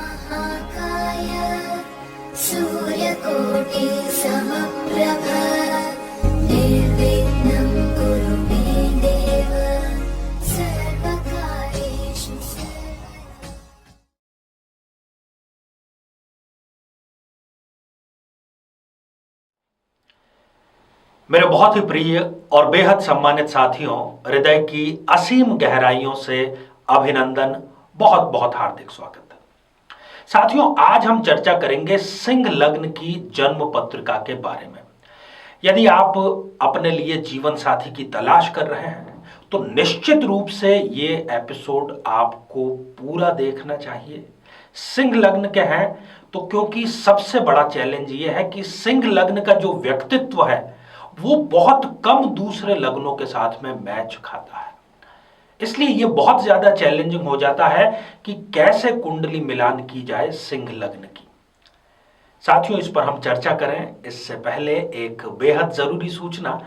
महाकाय सूर्यकोटि समप्रभ निर्विघ्नं कुरु मे देव सर्वकार्येषु सर्वदा। मेरे बहुत ही प्रिय और बेहद सम्मानित साथियों, हृदय की असीम गहराइयों से अभिनंदन, बहुत बहुत हार्दिक स्वागत है। साथियों, आज हम चर्चा करेंगे सिंह लग्न की जन्म पत्रिका के बारे में। यदि आप अपने लिए जीवन साथी की तलाश कर रहे हैं तो निश्चित रूप से ये एपिसोड आपको पूरा देखना चाहिए। सिंह लग्न के हैं तो क्योंकि सबसे बड़ा चैलेंज ये है कि सिंह लग्न का जो व्यक्तित्व है वो बहुत कम दूसरे लग्नों के साथ में मैच खाता है, इसलिए यह बहुत ज्यादा चैलेंजिंग हो जाता है कि कैसे कुंडली मिलान की जाए सिंह लग्न की। साथियों, इस पर हम चर्चा करें इससे पहले एक बेहद जरूरी सूचना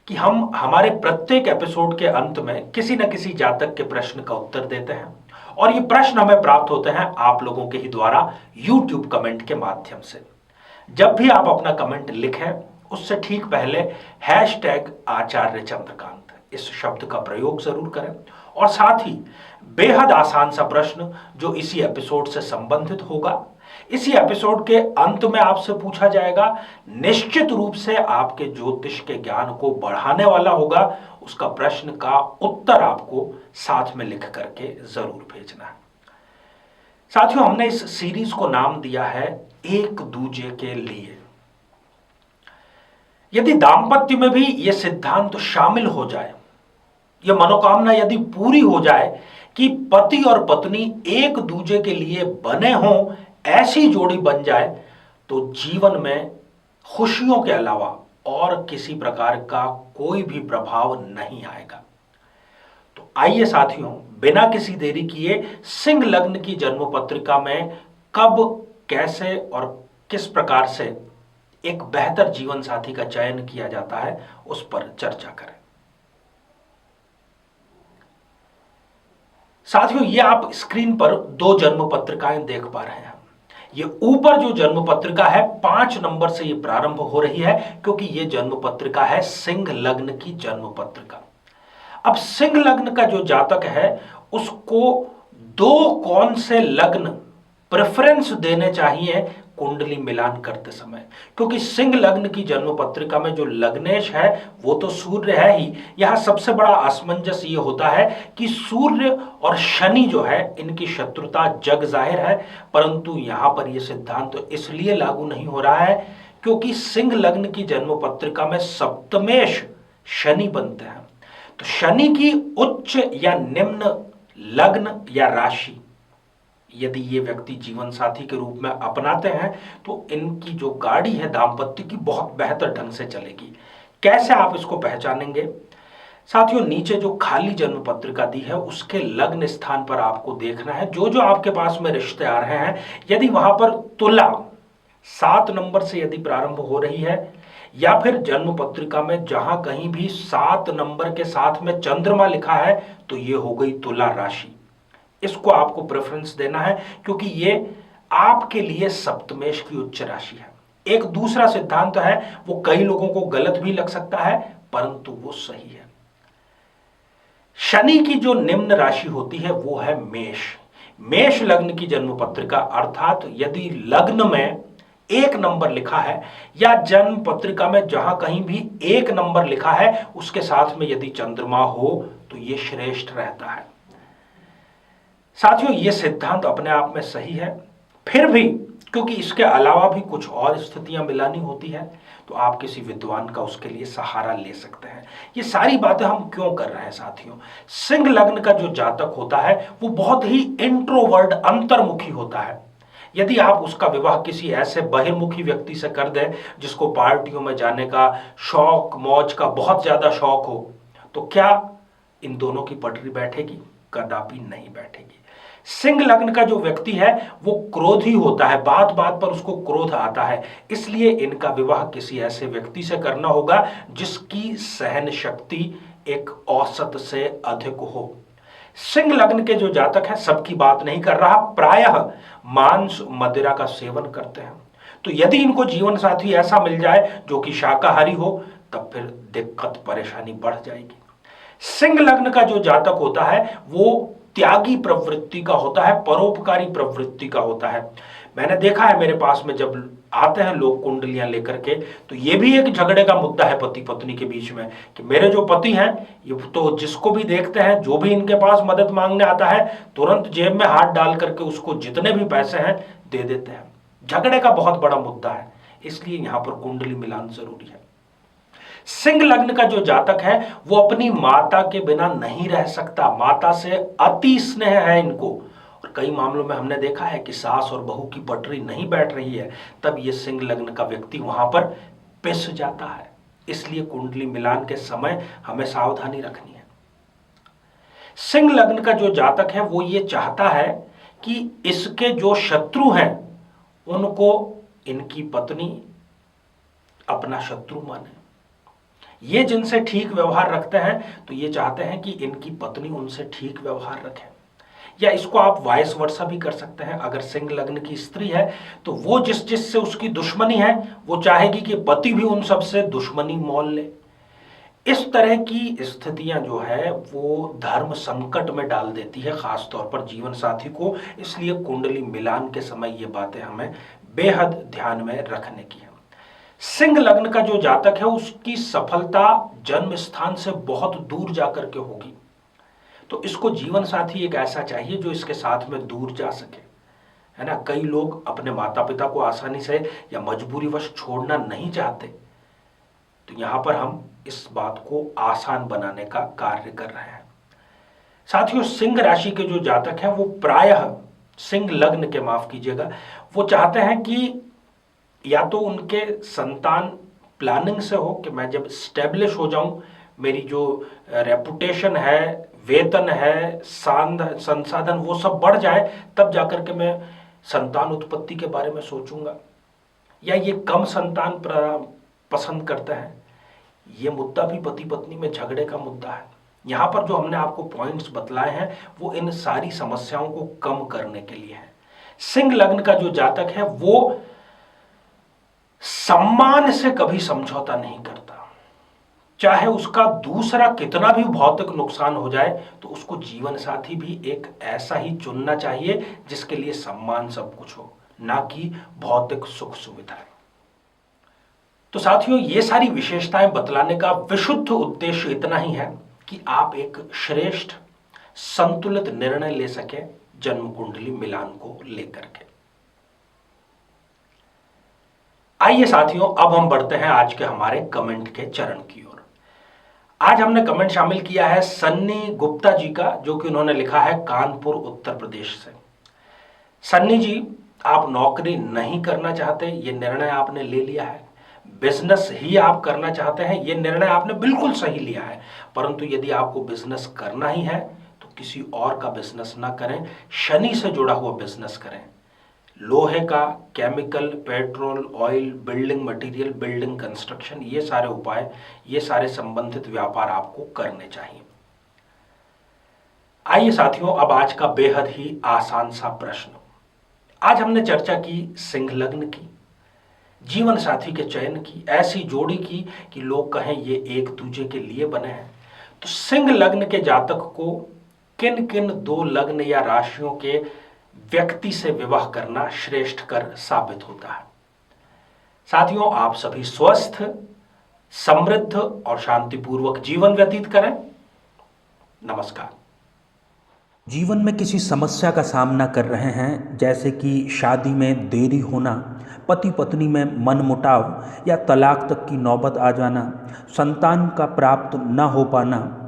कि हम हमारे प्रत्येक एपिसोड के अंत में किसी न किसी जातक के प्रश्न का उत्तर देते हैं और ये प्रश्न हमें प्राप्त होते हैं आप लोगों के ही द्वारा YouTube कमेंट के माध्यम से। जब भी आप अपना कमेंट लिखें उससे ठीक पहले #आचार्य चंद्रकांत इस शब्द का प्रयोग जरूर करें और साथ ही बेहद आसान सा प्रश्न जो इसी एपिसोड से संबंधित होगा, इसी एपिसोड के अंत में आपसे पूछा जाएगा, निश्चित रूप से आपके ज्योतिष के ज्ञान को बढ़ाने वाला होगा। उसका प्रश्न का उत्तर आपको साथ में लिख करके जरूर भेजना है। साथियों, हमने इस सीरीज को नाम दिया है एक दूजे के लिए। यदि दाम्पत्य में भी यह सिद्धांत शामिल हो जाए, यह मनोकामना यदि पूरी हो जाए कि पति और पत्नी एक दूजे के लिए बने हों, ऐसी जोड़ी बन जाए, तो जीवन में खुशियों के अलावा और किसी प्रकार का कोई भी प्रभाव नहीं आएगा। तो आइए साथियों, बिना किसी देरी किए सिंह लग्न की जन्म पत्रिका में कब, कैसे और किस प्रकार से एक बेहतर जीवन साथी का चयन किया जाता है उस पर चर्चा करें। साथियों, ये आप स्क्रीन पर दो जन्म पत्रिकाएं देख पा रहे हैं। ये ऊपर जो जन्म पत्रिका है 5 नंबर से ये प्रारंभ हो रही है क्योंकि ये जन्म पत्रिका है सिंह लग्न की जन्म पत्रिका। अब सिंह लग्न का जो जातक है उसको दो कौन से लग्न प्रेफरेंस देने चाहिए कुंडली मिलान करते समय, क्योंकि सिंह लग्न की जन्म पत्रिका में जो लग्नेश है वो तो सूर्य है ही। यहां सबसे बड़ा असमंजस ये होता है कि सूर्य और शनि जो है इनकी शत्रुता जग जाहिर है, परंतु यहां पर यह सिद्धांत तो इसलिए लागू नहीं हो रहा है क्योंकि सिंह लग्न की जन्म पत्रिका में सप्तमेश शनि बनते हैं। तो शनि की उच्च या निम्न लग्न या राशि यदि ये व्यक्ति जीवन साथी के रूप में अपनाते हैं तो इनकी जो गाड़ी है दाम्पत्य की बहुत बेहतर ढंग से चलेगी। कैसे आप इसको पहचानेंगे? साथियों, नीचे जो खाली जन्म पत्रिका दी है उसके लग्न स्थान पर आपको देखना है जो जो आपके पास में रिश्ते आ रहे हैं, यदि वहां पर तुला 7 नंबर से यदि प्रारंभ हो रही है या फिर जन्म पत्रिका में जहां कहीं भी 7 नंबर के साथ में चंद्रमा लिखा है तो ये हो गई तुला राशि। इसको आपको प्रेफरेंस देना है क्योंकि ये आपके लिए सप्तमेश की उच्च राशि है। एक दूसरा सिद्धांत है, वो कई लोगों को गलत भी लग सकता है परंतु वो सही है। शनि की जो निम्न राशि होती है वो है मेष। मेष लग्न की जन्म पत्रिका, अर्थात यदि लग्न में 1 नंबर लिखा है या जन्म पत्रिका में जहां कहीं भी 1 नंबर लिखा है उसके साथ में यदि चंद्रमा हो तो ये श्रेष्ठ रहता है। साथियों, यह सिद्धांत अपने आप में सही है, फिर भी क्योंकि इसके अलावा भी कुछ और स्थितियां मिलानी होती है तो आप किसी विद्वान का उसके लिए सहारा ले सकते हैं। ये सारी बातें हम क्यों कर रहे हैं साथियों? सिंह लग्न का जो जातक होता है वो बहुत ही इंट्रोवर्ट, अंतर्मुखी होता है। यदि आप उसका विवाह किसी ऐसे बहिर्मुखी व्यक्ति से कर दें जिसको पार्टियों में जाने का शौक, मौज का बहुत ज्यादा शौक हो, तो क्या इन दोनों की पटरी बैठेगी? कदापि नहीं बैठेगी। सिंह लग्न का जो व्यक्ति है वो क्रोधी होता है, बात बात पर उसको क्रोध आता है, इसलिए इनका विवाह किसी ऐसे व्यक्ति से करना होगा जिसकी सहन शक्ति एक औसत से अधिक हो। सिंह लग्न के जो जातक हैं, सबकी बात नहीं कर रहा, प्रायः मांस मदिरा का सेवन करते हैं। तो यदि इनको जीवन साथी ऐसा मिल जाए जो कि शाकाहारी हो, तब फिर दिक्कत परेशानी बढ़ जाएगी। सिंह लग्न का जो जातक होता है वो त्यागी प्रवृत्ति का होता है, परोपकारी प्रवृत्ति का होता है। मैंने देखा है मेरे पास में जब आते हैं लोग कुंडलियां लेकर के, तो ये भी एक झगड़े का मुद्दा है पति पत्नी के बीच में कि मेरे जो पति हैं ये तो जिसको भी देखते हैं, जो भी इनके पास मदद मांगने आता है, तुरंत जेब में हाथ डाल करके उसको जितने भी पैसे हैं दे देते हैं। झगड़े का बहुत बड़ा मुद्दा है, इसलिए यहां पर कुंडली मिलान जरूरी है। सिंह लग्न का जो जातक है वो अपनी माता के बिना नहीं रह सकता, माता से अति स्नेह है इनको। और कई मामलों में हमने देखा है कि सास और बहू की पटरी नहीं बैठ रही है, तब ये सिंह लग्न का व्यक्ति वहां पर पिस जाता है। इसलिए कुंडली मिलान के समय हमें सावधानी रखनी है। सिंह लग्न का जो जातक है वो ये चाहता है कि इसके जो शत्रु हैं उनको इनकी पत्नी अपना शत्रु माने। ये जिनसे ठीक व्यवहार रखते हैं तो ये चाहते हैं कि इनकी पत्नी उनसे ठीक व्यवहार रखे। या इसको आप वाइस वर्सा भी कर सकते हैं। अगर सिंह लग्न की स्त्री है तो वो जिससे उसकी दुश्मनी है वो चाहेगी कि पति भी उन सब से दुश्मनी मोल ले। इस तरह की स्थितियां जो है वो धर्म संकट में डाल देती है, खासतौर पर जीवन साथी को। इसलिए कुंडली मिलान के समय ये बातें हमें बेहद ध्यान में रखने की है। सिंह लग्न का जो जातक है उसकी सफलता जन्म स्थान से बहुत दूर जाकर के होगी। तो इसको जीवन साथी एक ऐसा चाहिए जो इसके साथ में दूर जा सके, है ना। कई लोग अपने माता पिता को आसानी से या मजबूरीवश छोड़ना नहीं चाहते, तो यहां पर हम इस बात को आसान बनाने का कार्य कर रहे हैं। साथियों, सिंह राशि के जो जातक हैं वो प्रायः सिंह लग्न के, माफ कीजिएगा, वो चाहते हैं कि या तो उनके संतान प्लानिंग से हो कि मैं जब स्टेब्लिश हो जाऊं, मेरी जो रेपुटेशन है, वेतन है, संसाधन वो सब बढ़ जाए, तब जाकर के मैं संतान उत्पत्ति के बारे में सोचूंगा। या ये कम संतान पसंद करते हैं। ये मुद्दा भी पति पत्नी में झगड़े का मुद्दा है। यहां पर जो हमने आपको पॉइंट्स बतलाए हैं वो इन सारी समस्याओं को कम करने के लिए है। सिंह लग्न का जो जातक है वो सम्मान से कभी समझौता नहीं करता। चाहे उसका दूसरा कितना भी भौतिक नुकसान हो जाए, तो उसको जीवन साथी भी एक ऐसा ही चुनना चाहिए जिसके लिए सम्मान सब कुछ हो, ना कि भौतिक सुख सुविधाएं। तो साथियों, ये सारी विशेषताएं बतलाने का विशुद्ध उद्देश्य इतना ही है कि आप एक श्रेष्ठ संतुलित निर्णय ले सके जन्म कुंडली मिलान को लेकर के। आइए साथियों, अब हम बढ़ते हैं आज के हमारे कमेंट के चरण की ओर। आज हमने कमेंट शामिल किया है सन्नी गुप्ता जी का, जो कि उन्होंने लिखा है कानपुर उत्तर प्रदेश से। सन्नी जी, आप नौकरी नहीं करना चाहते, ये निर्णय आपने ले लिया है। बिजनेस ही आप करना चाहते हैं, ये निर्णय आपने बिल्कुल सही लिया है। परंतु यदि आपको बिजनेस करना ही है तो किसी और का बिजनेस ना करें, शनि से जुड़ा हुआ बिजनेस करें। लोहे का, chemical, petrol, oil, building material, building construction, ये सारे उपाय, ये सारे संबंधित व्यापार आपको करने चाहिए। आइए साथियों, अब आज का बेहद ही आसान सा प्रश्न। आज हमने चर्चा की सिंह लग्न की, जीवन साथी के चयन की, ऐसी जोड़ी की कि लोग कहें ये एक दूसरे के लिए बने हैं। तो सिंह लग्न के जातक को किन किन 2 लग्न या राशियों के व्यक्ति से विवाह करना श्रेष्ठ कर साबित होता है? साथियों, आप सभी स्वस्थ, समृद्ध और शांतिपूर्वक जीवन व्यतीत करें। नमस्कार। जीवन में किसी समस्या का सामना कर रहे हैं, जैसे कि शादी में देरी होना, पति पत्नी में मनमुटाव या तलाक तक की नौबत आ जाना, संतान का प्राप्त न हो पाना,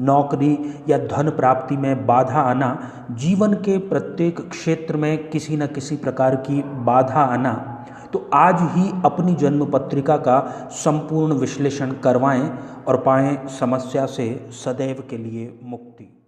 नौकरी या धन प्राप्ति में बाधा आना, जीवन के प्रत्येक क्षेत्र में किसी न किसी प्रकार की बाधा आना, तो आज ही अपनी जन्म पत्रिका का संपूर्ण विश्लेषण करवाएं और पाएं समस्या से सदैव के लिए मुक्ति।